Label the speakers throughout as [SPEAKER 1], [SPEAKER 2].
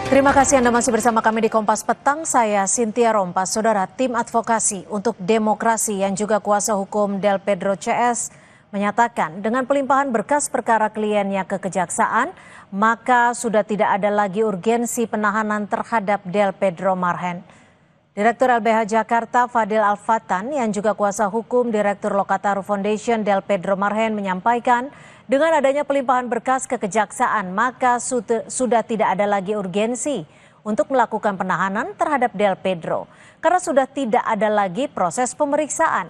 [SPEAKER 1] Terima kasih Anda masih bersama kami di Kompas Petang. Saya Cynthia Rompas. Saudara, tim advokasi untuk demokrasi yang juga kuasa hukum Del Pedro CS menyatakan dengan pelimpahan berkas perkara kliennya ke kejaksaan, maka sudah tidak ada lagi urgensi penahanan terhadap Del Pedro Marhen. Direktur LBH Jakarta Fadil Alfatan yang juga kuasa hukum Direktur Lokataru Foundation Del Pedro Marhen menyampaikan dengan adanya pelimpahan berkas ke kejaksaan maka sudah tidak ada lagi urgensi untuk melakukan penahanan terhadap Del Pedro karena sudah tidak ada lagi proses pemeriksaan.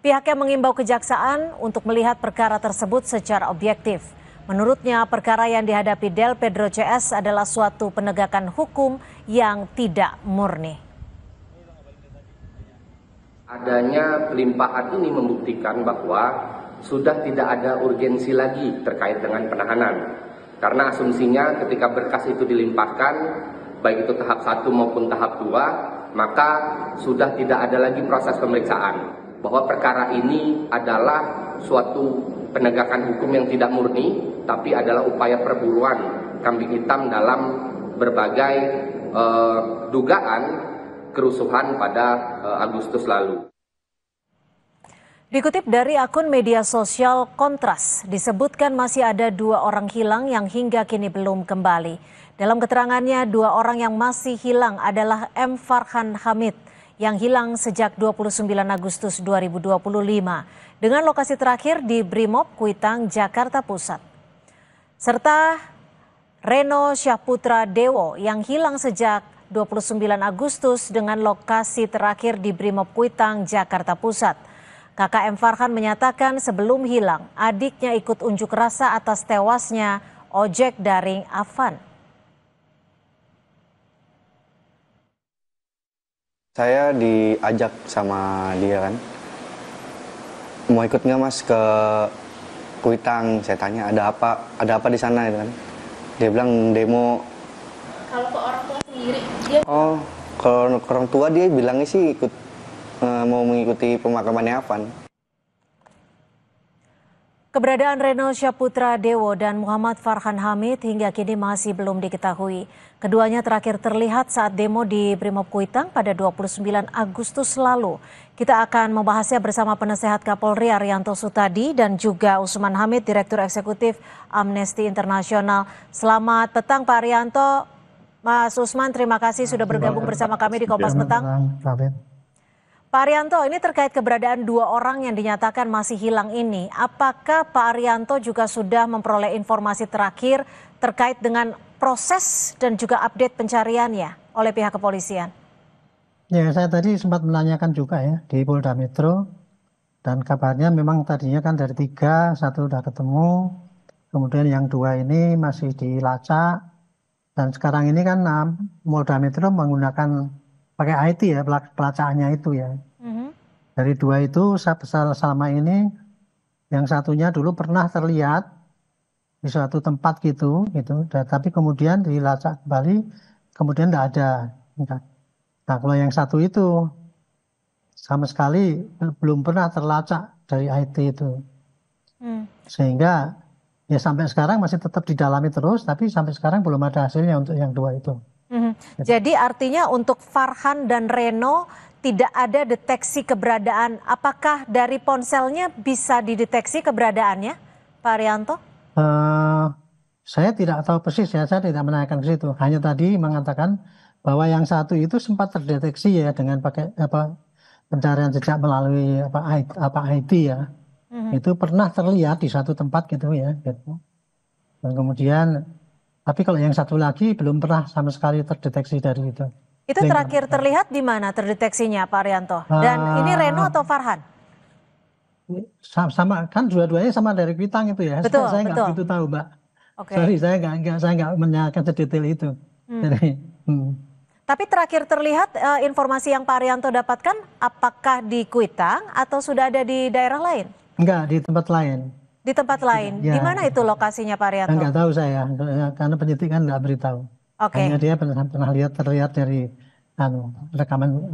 [SPEAKER 1] Pihaknya mengimbau kejaksaan untuk melihat perkara tersebut secara objektif. Menurutnya perkara yang dihadapi Del Pedro CS adalah suatu penegakan hukum yang tidak murni.
[SPEAKER 2] Adanya pelimpahan ini membuktikan bahwa sudah tidak ada urgensi lagi terkait dengan penahanan. Karena asumsinya ketika berkas itu dilimpahkan, baik itu tahap 1 maupun tahap 2, maka sudah tidak ada lagi proses pemeriksaan. Bahwa perkara ini adalah suatu penegakan hukum yang tidak murni, tapi adalah upaya perburuan kambing hitam dalam berbagai dugaan kerusuhan pada Agustus lalu.
[SPEAKER 1] Dikutip dari akun media sosial Kontras, disebutkan masih ada 2 orang hilang yang hingga kini belum kembali. Dalam keterangannya, 2 orang yang masih hilang adalah M. Farhan Hamid yang hilang sejak 29 Agustus 2025 dengan lokasi terakhir di Brimob Kuitang, Jakarta Pusat. Serta Reno Syahputra Dewo yang hilang sejak 29 Agustus dengan lokasi terakhir di Brimob Kuitang, Jakarta Pusat. Kakak M. Farhan menyatakan sebelum hilang, adiknya ikut unjuk rasa atas tewasnya ojek daring Afan.
[SPEAKER 3] Saya diajak sama dia kan, mau ikut nggak mas ke Kuitang? Saya tanya ada apa di sana kan? Dia bilang demo.
[SPEAKER 4] Kalau ke orang tua sendiri, dia
[SPEAKER 3] kalau ke orang tua dia bilangnya sih mau mengikuti pemakamannya Afan.
[SPEAKER 1] Keberadaan Reno Syahputra Dewo dan Muhammad Farhan Hamid hingga kini masih belum diketahui. Keduanya terakhir terlihat saat demo di Brimob Kuitang pada 29 Agustus lalu. Kita akan membahasnya bersama penasehat Kapolri Arianto Sutadi dan juga Usman Hamid, Direktur Eksekutif Amnesty International. Selamat petang Pak Arianto. Mas Usman, terima kasih sudah bergabung bersama kami di Kompas Petang. Pak Arianto, ini terkait keberadaan 2 orang yang dinyatakan masih hilang ini. Apakah Pak Arianto juga sudah memperoleh informasi terakhir terkait dengan proses dan juga update pencariannya oleh pihak kepolisian?
[SPEAKER 5] Ya, saya tadi sempat menanyakan juga ya di Polda Metro. Dan kabarnya memang tadinya kan dari 3, 1 udah ketemu. Kemudian yang 2 ini masih dilacak. Dan sekarang ini kan Polda Metro menggunakan pakai IT ya, pelacakannya itu ya. Dari 2 itu selama ini yang satunya dulu pernah terlihat di suatu tempat gitu. Tapi kemudian dilacak kembali, kemudian tidak ada. Nah, kalau yang satu itu sama sekali belum pernah terlacak dari IT itu. Sehingga ya sampai sekarang masih tetap didalami terus, tapi sampai sekarang belum ada hasilnya untuk yang 2 itu.
[SPEAKER 1] Jadi artinya untuk Farhan dan Reno tidak ada deteksi keberadaan. Apakah dari ponselnya bisa dideteksi keberadaannya, Pak Arianto?
[SPEAKER 5] Saya tidak tahu persis ya, saya tidak menanyakan ke situ. Hanya tadi mengatakan bahwa yang satu itu sempat terdeteksi ya dengan pakai pencarian jejak melalui IT ya. Itu pernah terlihat di satu tempat gitu ya. Dan kemudian, tapi kalau yang satu lagi belum pernah sama sekali terdeteksi dari itu.
[SPEAKER 1] Itu terakhir terlihat di mana terdeteksinya Pak Arianto? Dan ini Reno atau Farhan?
[SPEAKER 5] Sama kan dua-duanya sama dari Kuitang itu ya.
[SPEAKER 1] Betul,
[SPEAKER 5] saya nggak begitu tahu, Mbak.
[SPEAKER 1] Okay.
[SPEAKER 5] Sorry, saya nggak menanyakan sedetail itu.
[SPEAKER 1] Tapi terakhir terlihat informasi yang Pak Arianto dapatkan, apakah di Kuitang atau sudah ada di daerah lain?
[SPEAKER 5] Enggak, di tempat lain.
[SPEAKER 1] Di tempat lain.
[SPEAKER 5] Ya.
[SPEAKER 1] Di mana itu lokasinya Pak Arianto?
[SPEAKER 5] Enggak tahu saya, karena penyidik kan nggak beritahu. Hanya dia pernah terlihat dari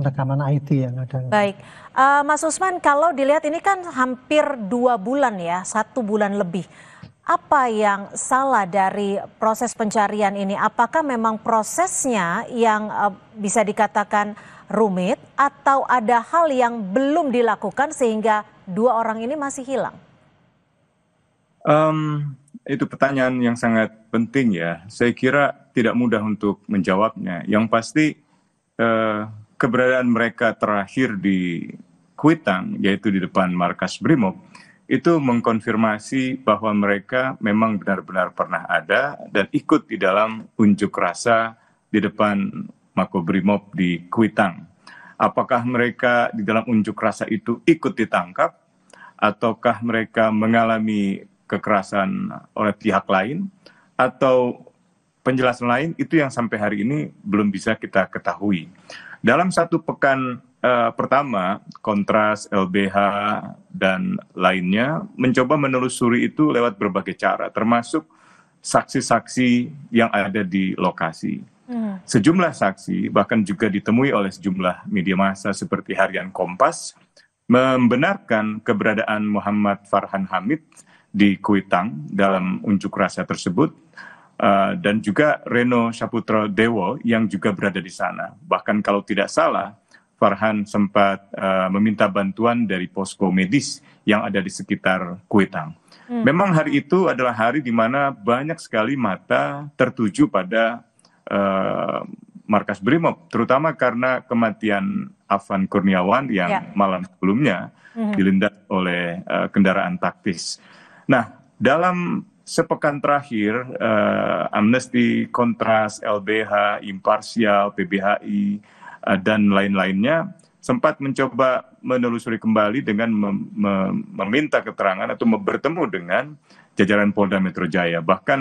[SPEAKER 5] rekaman IT yang ada.
[SPEAKER 1] Baik, Mas Usman, kalau dilihat ini kan hampir 2 bulan ya, 1 bulan lebih. apa yang salah dari proses pencarian ini? Apakah memang prosesnya yang bisa dikatakan rumit atau ada hal yang belum dilakukan sehingga dua orang ini masih hilang?
[SPEAKER 6] Itu pertanyaan yang sangat penting ya. Saya kira tidak mudah untuk menjawabnya. Yang pasti keberadaan mereka terakhir di Kuitang, yaitu di depan markas Brimob, itu mengkonfirmasi bahwa mereka memang benar-benar pernah ada dan ikut di dalam unjuk rasa di depan Makobrimob di Kuitang. Apakah mereka di dalam unjuk rasa itu ikut ditangkap, ataukah mereka mengalami kekerasan oleh pihak lain, atau penjelasan lain, itu yang sampai hari ini belum bisa kita ketahui. Dalam satu pekan pertama, Kontras, LBH, dan lainnya mencoba menelusuri itu lewat berbagai cara, termasuk saksi-saksi yang ada di lokasi. Sejumlah saksi, bahkan juga ditemui oleh sejumlah media massa seperti Harian Kompas, membenarkan keberadaan Muhammad Farhan Hamid di Kuitang dalam unjuk rasa tersebut, dan juga Reno Saputra Dewo yang juga berada di sana. Bahkan kalau tidak salah, Farhan sempat meminta bantuan dari posko medis yang ada di sekitar Kuitang. Memang hari itu adalah hari di mana banyak sekali mata tertuju pada markas Brimob, terutama karena kematian Afan Kurniawan yang malam sebelumnya dilindas oleh kendaraan taktis. Nah, dalam sepekan terakhir, Amnesty, Kontras, LBH, Imparsial, PBHI, dan lain-lainnya sempat mencoba menelusuri kembali dengan meminta keterangan atau bertemu dengan jajaran Polda Metro Jaya. Bahkan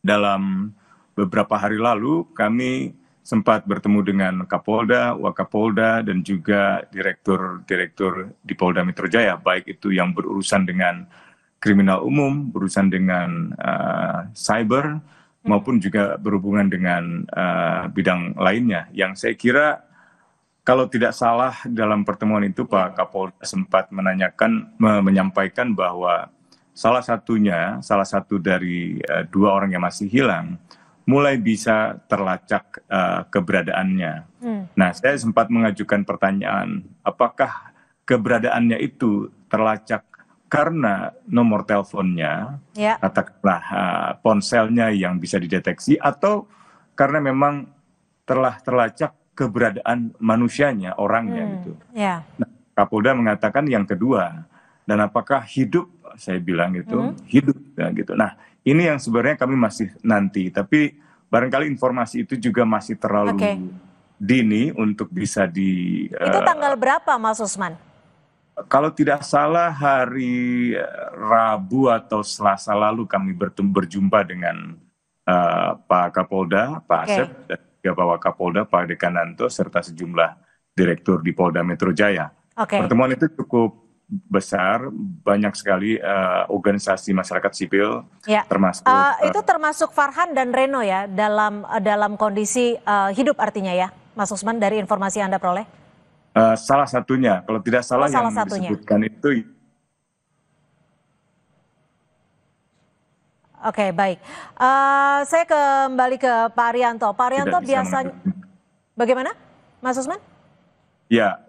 [SPEAKER 6] dalam beberapa hari lalu kami sempat bertemu dengan Kapolda, Wakapolda, dan juga direktur-direktur di Polda Metro Jaya, baik itu yang berurusan dengan kriminal umum, berurusan dengan cyber, maupun juga berhubungan dengan bidang lainnya. Yang saya kira kalau tidak salah dalam pertemuan itu Pak Kapolda sempat menyampaikan bahwa salah satu dari dua orang yang masih hilang mulai bisa terlacak keberadaannya. Nah, saya sempat mengajukan pertanyaan, apakah keberadaannya itu terlacak karena nomor teleponnya, katakanlah ponselnya yang bisa dideteksi, atau karena memang telah terlacak keberadaan manusianya, orangnya gitu. Nah, Kapolda mengatakan yang kedua, dan apakah hidup, saya bilang itu hidup ya, gitu. Nah, ini yang sebenarnya kami masih nanti, tapi barangkali informasi itu juga masih terlalu dini untuk bisa
[SPEAKER 1] Itu tanggal berapa, Mas Usman?
[SPEAKER 6] Kalau tidak salah hari Rabu atau Selasa lalu kami berjumpa dengan Pak Kapolda, Pak Asep, dan juga Pak Wakapolda, Pak Dekananto, serta sejumlah direktur di Polda Metro Jaya. Pertemuan itu cukup besar, banyak sekali organisasi masyarakat sipil, termasuk
[SPEAKER 1] itu termasuk Farhan dan Reno ya dalam kondisi hidup artinya ya, Mas Usman, dari informasi yang Anda peroleh?
[SPEAKER 6] Salah satunya, kalau tidak salah yang disebutkan itu.
[SPEAKER 1] Oke, baik. Saya kembali ke Pak Arianto. Pak Arianto biasanya bagaimana, Mas Usman?
[SPEAKER 6] Ya,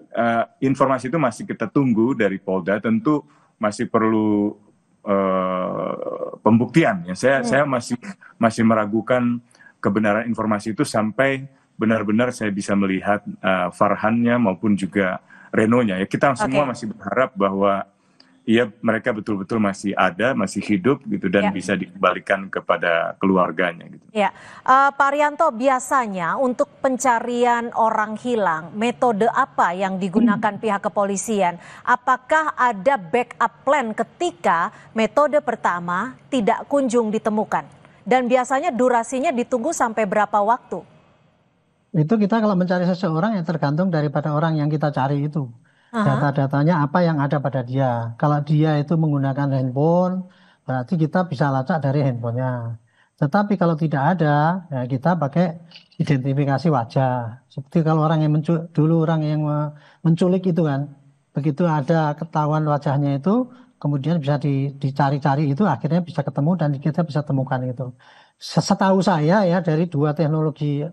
[SPEAKER 6] informasi itu masih kita tunggu dari Polda, tentu masih perlu pembuktian. Ya, saya masih meragukan kebenaran informasi itu sampai benar-benar saya bisa melihat Farhannya maupun juga Renonya. Ya, kita semua masih berharap bahwa mereka betul-betul masih ada, masih hidup gitu, dan bisa dikembalikan kepada keluarganya gitu.
[SPEAKER 1] Ya, Pak Arianto, biasanya untuk pencarian orang hilang, metode apa yang digunakan pihak kepolisian? Apakah ada backup plan ketika metode pertama tidak kunjung ditemukan? Dan biasanya durasinya ditunggu sampai berapa waktu?
[SPEAKER 5] Itu kita kalau mencari seseorang yang tergantung daripada orang yang kita cari itu. Data-datanya apa yang ada pada dia. Kalau dia itu menggunakan handphone, berarti kita bisa lacak dari handphonenya. Tetapi kalau tidak ada, ya kita pakai identifikasi wajah. Seperti kalau orang yang dulu orang yang menculik itu kan, begitu ada ketahuan wajahnya itu, kemudian bisa dicari-cari itu akhirnya bisa ketemu dan kita bisa temukan itu. Setahu saya ya dari dua teknologi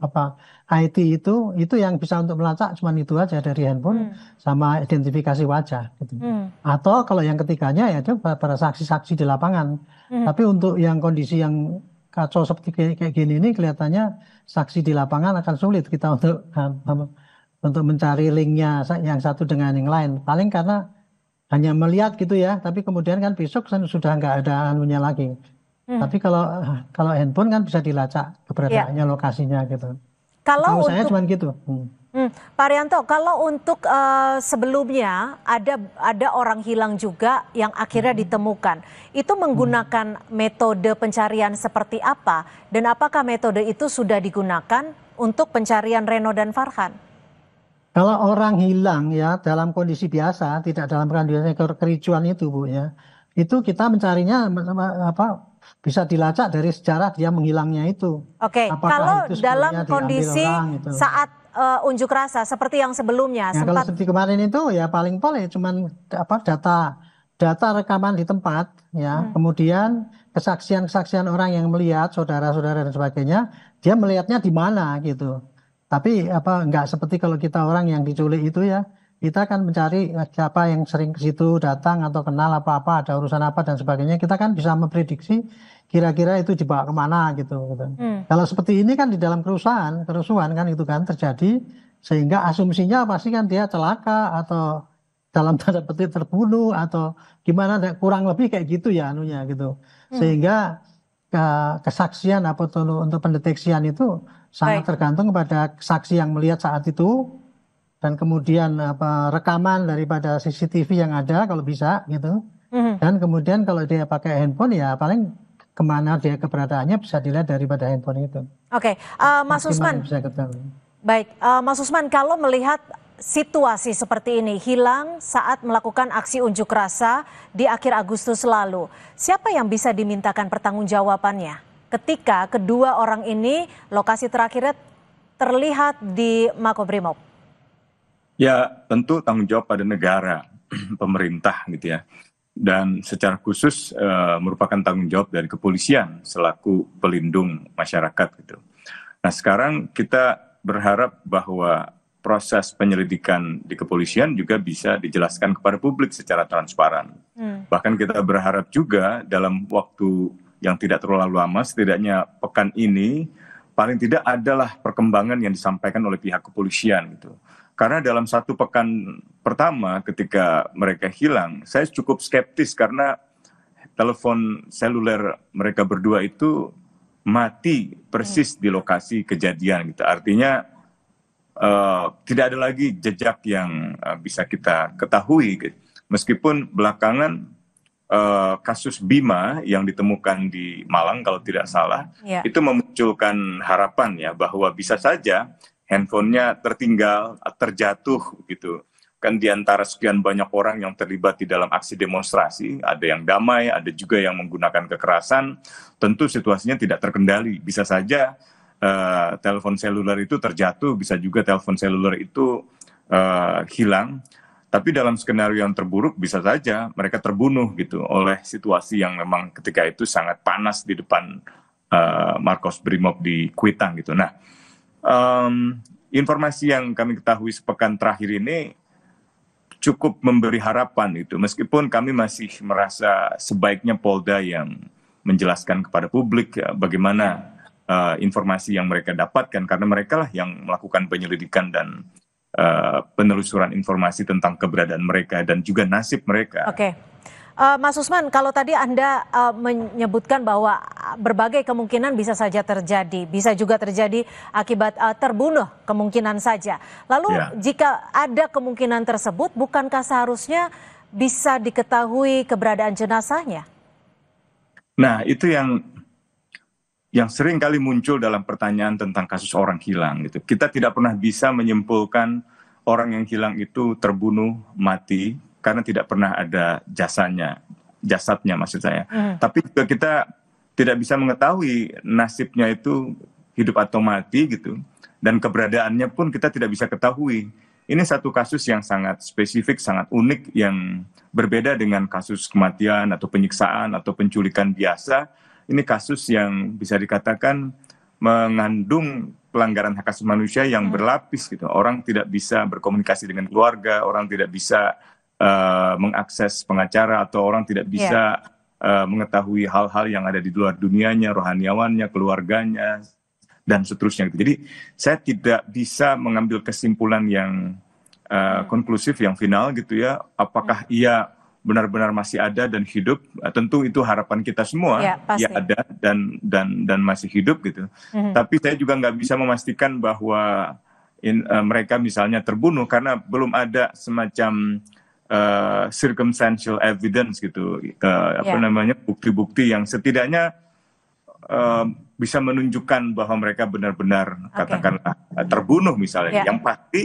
[SPEAKER 5] IT itu yang bisa untuk melacak cuma itu aja dari handphone sama identifikasi wajah gitu. Atau kalau yang ketiganya ya itu para saksi-saksi di lapangan. Tapi untuk yang kondisi yang kacau seperti kayak gini ini kelihatannya saksi di lapangan akan sulit kita untuk mencari linknya yang satu dengan yang lain. Paling karena hanya melihat gitu ya, tapi kemudian kan besok sudah nggak ada anunya lagi. Tapi kalau handphone kan bisa dilacak keberadaannya, lokasinya gitu.
[SPEAKER 1] Kalau
[SPEAKER 5] Tahu saya
[SPEAKER 1] untuk
[SPEAKER 5] cuma gitu.
[SPEAKER 1] Pak Rianto, kalau untuk sebelumnya ada orang hilang juga yang akhirnya ditemukan, itu menggunakan metode pencarian seperti apa? Dan apakah metode itu sudah digunakan untuk pencarian Reno dan Farhan?
[SPEAKER 5] Kalau orang hilang ya dalam kondisi biasa, tidak dalam kondisi kericuan itu Bu ya, itu kita mencarinya bisa dilacak dari sejarah dia menghilangnya itu.
[SPEAKER 1] Oke,
[SPEAKER 5] Apakah
[SPEAKER 1] kalau
[SPEAKER 5] itu
[SPEAKER 1] dalam
[SPEAKER 5] sebelumnya diambil
[SPEAKER 1] kondisi
[SPEAKER 5] orang gitu.
[SPEAKER 1] saat unjuk rasa seperti yang sebelumnya
[SPEAKER 5] Ya, kalau
[SPEAKER 1] sempat
[SPEAKER 5] seperti kemarin itu ya paling cuman data rekaman di tempat ya, kemudian kesaksian orang yang melihat saudara-saudara dan sebagainya, dia melihatnya di mana gitu. Tapi nggak seperti kalau kita orang yang diculik itu ya, kita kan mencari siapa yang sering ke situ datang atau kenal apa-apa, ada urusan apa dan sebagainya, kita kan bisa memprediksi kira-kira itu dibawa kemana gitu. Kalau seperti ini kan di dalam kerusuhan kan itu kan terjadi, sehingga asumsinya pasti kan dia celaka atau dalam tanda petik terbunuh atau gimana, kurang lebih kayak gitu ya anunya gitu. Sehingga kesaksian untuk pendeteksian itu sangat tergantung kepada saksi yang melihat saat itu dan kemudian rekaman daripada CCTV yang ada kalau bisa gitu. Dan kemudian kalau dia pakai handphone ya paling kemana dia keberadaannya bisa dilihat daripada handphone itu.
[SPEAKER 1] Oke, Mas Usman. Baik, Mas Usman, kalau melihat situasi seperti ini, hilang saat melakukan aksi unjuk rasa di akhir Agustus lalu, siapa yang bisa dimintakan pertanggungjawabannya ketika kedua orang ini lokasi terakhirnya terlihat di Makobrimob?
[SPEAKER 6] Ya, tentu tanggung jawab pada negara, pemerintah gitu ya. Dan secara khusus merupakan tanggung jawab dari kepolisian selaku pelindung masyarakat gitu. Nah, sekarang kita berharap bahwa proses penyelidikan di kepolisian juga bisa dijelaskan kepada publik secara transparan. Bahkan kita berharap juga dalam waktu yang tidak terlalu lama, setidaknya pekan ini, paling tidak adalah perkembangan yang disampaikan oleh pihak kepolisian gitu. Karena dalam satu pekan pertama ketika mereka hilang, saya cukup skeptis karena telepon seluler mereka berdua itu mati persis di lokasi kejadian gitu. Artinya tidak ada lagi jejak yang bisa kita ketahui gitu. Meskipun belakangan kasus Bima yang ditemukan di Malang kalau tidak salah, itu memunculkan harapan ya bahwa bisa saja handphonenya tertinggal, terjatuh gitu. Kan di antara sekian banyak orang yang terlibat di dalam aksi demonstrasi, ada yang damai, ada juga yang menggunakan kekerasan, tentu situasinya tidak terkendali. Bisa saja telepon seluler itu terjatuh, bisa juga telepon seluler itu hilang. Tapi dalam skenario yang terburuk bisa saja mereka terbunuh gitu oleh situasi yang memang ketika itu sangat panas di depan Makobrimob di Kuitang gitu. Nah, informasi yang kami ketahui sepekan terakhir ini cukup memberi harapan itu. Meskipun kami masih merasa sebaiknya Polda yang menjelaskan kepada publik ya, bagaimana informasi yang mereka dapatkan karena mereka lah yang melakukan penyelidikan dan penelusuran informasi tentang keberadaan mereka dan juga nasib mereka.
[SPEAKER 1] Oke, Mas Usman, kalau tadi Anda menyebutkan bahwa berbagai kemungkinan bisa saja terjadi, bisa juga terjadi akibat terbunuh kemungkinan saja. Lalu jika ada kemungkinan tersebut, bukankah seharusnya bisa diketahui keberadaan jenazahnya?
[SPEAKER 6] Nah, itu yang sering kali muncul dalam pertanyaan tentang kasus orang hilang gitu. Kita tidak pernah bisa menyimpulkan orang yang hilang itu terbunuh, mati, karena tidak pernah ada jasadnya maksud saya. Tapi juga kita tidak bisa mengetahui nasibnya itu hidup atau mati gitu. Dan keberadaannya pun kita tidak bisa ketahui. ini satu kasus yang sangat spesifik, sangat unik, yang berbeda dengan kasus kematian atau penyiksaan atau penculikan biasa. Ini kasus yang bisa dikatakan mengandung pelanggaran hak asasi manusia yang berlapis gitu. Orang tidak bisa berkomunikasi dengan keluarga, orang tidak bisa mengakses pengacara, atau orang tidak bisa mengetahui hal-hal yang ada di luar dunianya, rohaniawannya, keluarganya, dan seterusnya. Jadi saya tidak bisa mengambil kesimpulan yang konklusif, yang final gitu ya. Apakah ia benar-benar masih ada dan hidup? Tentu itu harapan kita semua. Ia ada dan masih hidup gitu. Tapi saya juga nggak bisa memastikan bahwa mereka misalnya terbunuh, karena belum ada semacam circumstantial evidence gitu, bukti-bukti yang setidaknya bisa menunjukkan bahwa mereka benar-benar katakanlah terbunuh misalnya. Yang pasti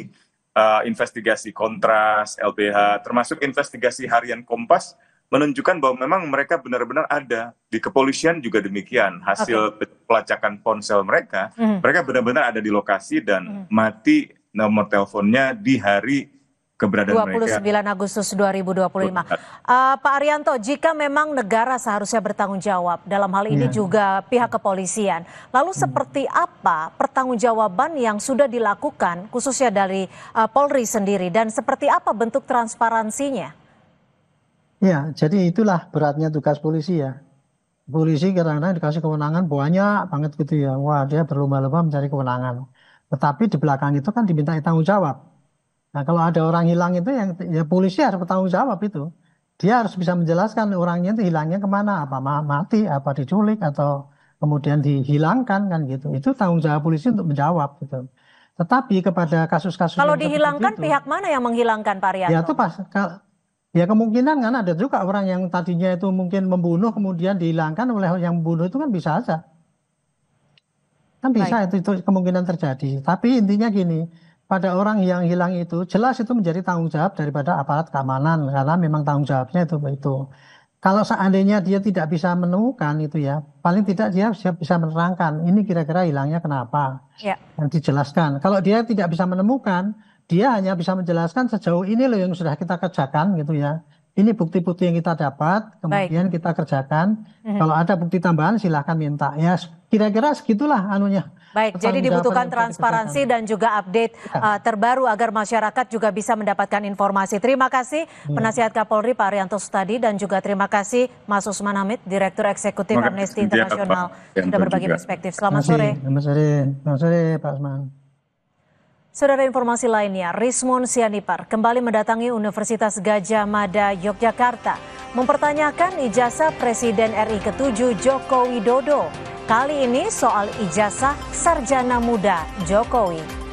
[SPEAKER 6] investigasi Kontras, LBH, termasuk investigasi harian Kompas menunjukkan bahwa memang mereka benar-benar ada. Di kepolisian juga demikian. Hasil pelacakan ponsel mereka, mereka benar-benar ada di lokasi dan mati nomor teleponnya di hari keberadaan
[SPEAKER 1] 29
[SPEAKER 6] mereka.
[SPEAKER 1] Agustus 2025. Pak Arianto, jika memang negara seharusnya bertanggung jawab, dalam hal ini juga pihak kepolisian, lalu seperti apa pertanggungjawaban yang sudah dilakukan, khususnya dari Polri sendiri, dan seperti apa bentuk transparansinya?
[SPEAKER 5] Ya, jadi itulah beratnya tugas polisi ya. Polisi kadang-kadang dikasih kewenangan banyak banget gitu ya. Wah, dia berlomba-lomba mencari kewenangan. Tetapi di belakang itu kan diminta tanggung jawab. Nah, kalau ada orang hilang itu ya polisi harus bertanggung jawab itu. Dia harus bisa menjelaskan orangnya itu hilangnya kemana, apa mati, apa diculik, atau kemudian dihilangkan kan gitu. Itu tanggung jawab polisi untuk menjawab gitu. Tetapi kepada kasus-kasus
[SPEAKER 1] kalau dihilangkan itu, pihak mana yang menghilangkan, Pak Arianto?
[SPEAKER 5] Ya itu ya kemungkinan kan ada juga orang yang tadinya itu mungkin membunuh kemudian dihilangkan oleh yang membunuh, itu kan bisa aja. Kan bisa itu kemungkinan terjadi. Tapi intinya gini, pada orang yang hilang itu jelas itu menjadi tanggung jawab daripada aparat keamanan, karena memang tanggung jawabnya itu. Kalau seandainya dia tidak bisa menemukan itu ya, paling tidak dia bisa menerangkan ini kira-kira hilangnya kenapa, yang dijelaskan. Kalau dia tidak bisa menemukan, dia hanya bisa menjelaskan sejauh ini loh yang sudah kita kerjakan gitu ya. Ini bukti-bukti yang kita dapat, kemudian kita kerjakan. Kalau ada bukti tambahan silahkan minta. Ya kira-kira segitulah anunya.
[SPEAKER 1] Baik, jadi dibutuhkan transparansi dan juga update terbaru agar masyarakat juga bisa mendapatkan informasi. Terima kasih Penasihat Kapolri Pak Arianto Sutadi, dan juga terima kasih Mas Usman Hamid, Direktur Eksekutif Amnesty International, sudah berbagi perspektif. Selamat sore.
[SPEAKER 5] Selamat sore Pak Usman.
[SPEAKER 1] Saudara, informasi lainnya, Rismon Sianipar kembali mendatangi Universitas Gadjah Mada Yogyakarta mempertanyakan ijazah Presiden RI ke-7 Joko Widodo. Kali ini soal ijazah Sarjana Muda Jokowi.